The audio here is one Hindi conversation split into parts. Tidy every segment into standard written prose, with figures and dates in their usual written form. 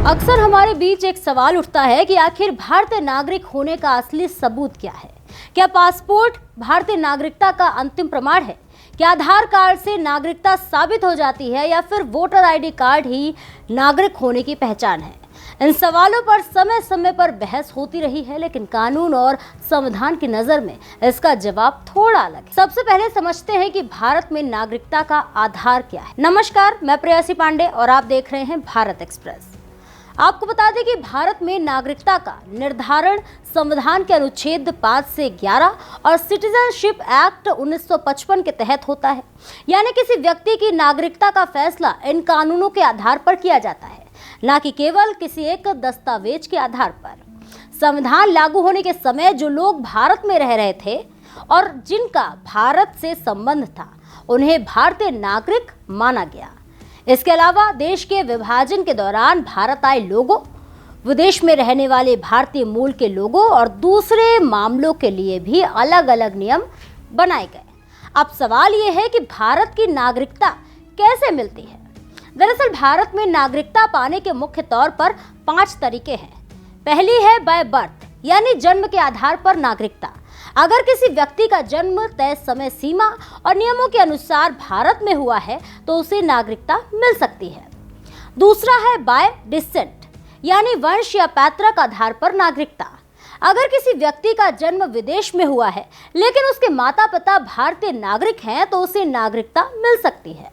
अक्सर हमारे बीच एक सवाल उठता है कि आखिर भारतीय नागरिक होने का असली सबूत क्या है। क्या पासपोर्ट भारतीय नागरिकता का अंतिम प्रमाण है? क्या आधार कार्ड से नागरिकता साबित हो जाती है या फिर वोटर आईडी कार्ड ही नागरिक होने की पहचान है? इन सवालों पर समय समय पर बहस होती रही है, लेकिन कानून और संविधान की नजर में इसका जवाब थोड़ा अलग है। सबसे पहले समझते हैं कि भारत में नागरिकता का आधार क्या है। नमस्कार, मैं प्रेयसी पांडे और आप देख रहे हैं भारत एक्सप्रेस। आपको बता दें कि भारत में नागरिकता का निर्धारण संविधान के अनुच्छेद 5 से 11 और सिटीजनशिप एक्ट 1955 के तहत होता है। यानी किसी व्यक्ति की नागरिकता का फैसला इन कानूनों के आधार पर किया जाता है, न कि केवल किसी एक दस्तावेज के आधार पर। संविधान लागू होने के समय जो लोग भारत में रह रहे थे और जिनका भारत से संबंध था, उन्हें भारतीय नागरिक माना गया। इसके अलावा देश के विभाजन के दौरान भारत आए लोगों, विदेश में रहने वाले भारतीय मूल के लोगों और दूसरे मामलों के लिए भी अलग अलग नियम बनाए गए। अब सवाल ये है कि भारत की नागरिकता कैसे मिलती है। दरअसल भारत में नागरिकता पाने के मुख्य तौर पर 5 तरीके हैं। पहली है बाय बर्थ, यानी जन्म के आधार पर नागरिकता। अगर किसी व्यक्ति का जन्म तय समय सीमा और नियमों के अनुसार भारत में हुआ है तो उसे नागरिकता मिल सकती है। दूसरा है बाय डिसेंट, यानी वंश या पैतृक आधार पर नागरिकता। अगर किसी व्यक्ति का जन्म विदेश में हुआ है लेकिन उसके माता पिता भारतीय नागरिक हैं तो उसे नागरिकता मिल सकती है।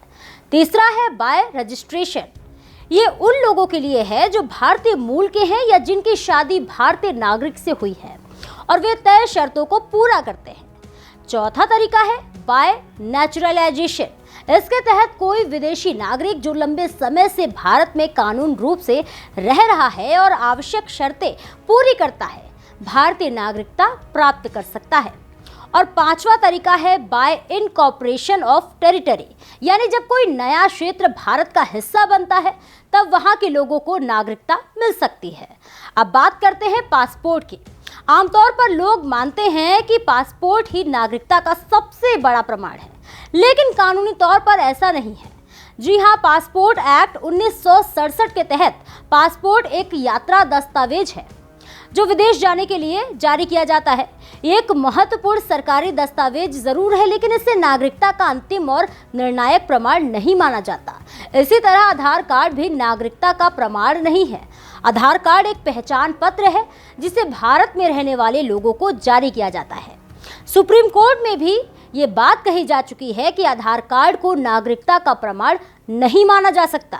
तीसरा है बाय रजिस्ट्रेशन। ये उन लोगों के लिए है जो भारतीय मूल के हैं या जिनकी शादी भारतीय नागरिक से हुई है और वे तय शर्तों को पूरा करते हैं। चौथा तरीका है बाय नेचुरलाइजेशन। इसके तहत कोई विदेशी नागरिक जो लंबे समय से भारत में कानून रूप से रह रहा है और आवश्यक शर्तें पूरी करता है, भारतीय नागरिकता प्राप्त कर सकता है। और पांचवा तरीका है बाय इनकॉर्पोरेशन ऑफ टेरिटरी, यानी जब कोई नया क्षेत्र भारत का हिस्सा बनता है तब वहां के लोगों को नागरिकता मिल सकती है। अब बात करते हैं पासपोर्ट की। आमतौर पर लोग मानते हैं कि पासपोर्ट ही नागरिकता का सबसे बड़ा प्रमाण है, लेकिन कानूनी तौर पर ऐसा नहीं है। जी हाँ, पासपोर्ट एक्ट 1967 के तहत पासपोर्ट एक यात्रा दस्तावेज है जो विदेश जाने के लिए जारी किया जाता है। एक महत्वपूर्ण सरकारी दस्तावेज जरूर है, लेकिन इसे नागरिकता का अंतिम और निर्णायक प्रमाण नहीं माना जाता। इसी तरह आधार कार्ड भी नागरिकता का प्रमाण नहीं है। आधार कार्ड एक पहचान पत्र है जिसे भारत में रहने वाले लोगों को जारी किया जाता है। सुप्रीम कोर्ट में भी ये बात कही जा चुकी है कि आधार कार्ड को नागरिकता का प्रमाण नहीं माना जा सकता।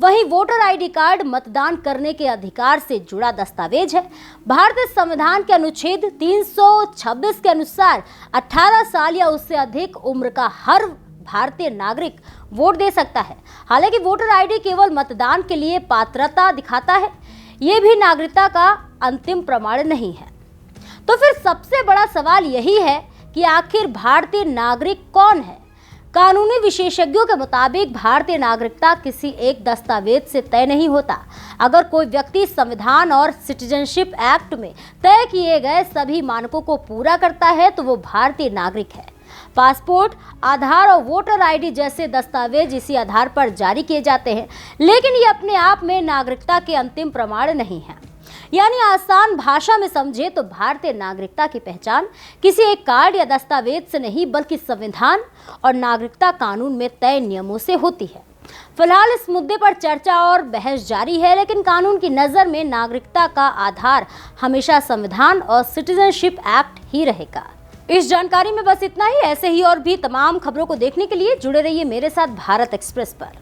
वहीं वोटर आईडी कार्ड मतदान करने के अधिकार से जुड़ा दस्तावेज है। भारतीय संविधान के अनुच्छेद 326 के अनुसार 18 साल या उससे अधिक उम्र का हर भारतीय नागरिक वोट दे सकता है। हालांकि वोटर आईडी केवल मतदान के लिए पात्रता दिखाता है, ये भी नागरिकता का अंतिम प्रमाण नहीं है। तो फिर सबसे बड़ा सवाल यही है कि आखिर भारतीय नागरिक कौन है। कानूनी विशेषज्ञों के मुताबिक भारतीय नागरिकता किसी एक दस्तावेज से तय नहीं होता। अगर कोई व्यक्ति संविधान और सिटीजनशिप एक्ट में तय किए गए सभी मानकों को पूरा करता है तो वो भारतीय नागरिक है। पासपोर्ट, आधार और वोटर आईडी जैसे दस्तावेज इसी आधार पर जारी किए जाते हैं, लेकिन ये अपने आप में नागरिकता के अंतिम प्रमाण नहीं है। यानी आसान भाषा में समझे तो भारतीय नागरिकता की पहचान किसी एक कार्ड या दस्तावेज से नहीं बल्कि संविधान और नागरिकता कानून में तय नियमों से होती है। फिलहाल इस मुद्दे पर चर्चा और बहस जारी है, लेकिन कानून की नज़र में नागरिकता का आधार हमेशा संविधान और सिटीजनशिप एक्ट ही रहेगा। इस जानकारी में बस इतना ही। ऐसे ही और भी तमाम खबरों को देखने के लिए जुड़े रहिए मेरे साथ भारत एक्सप्रेस पर।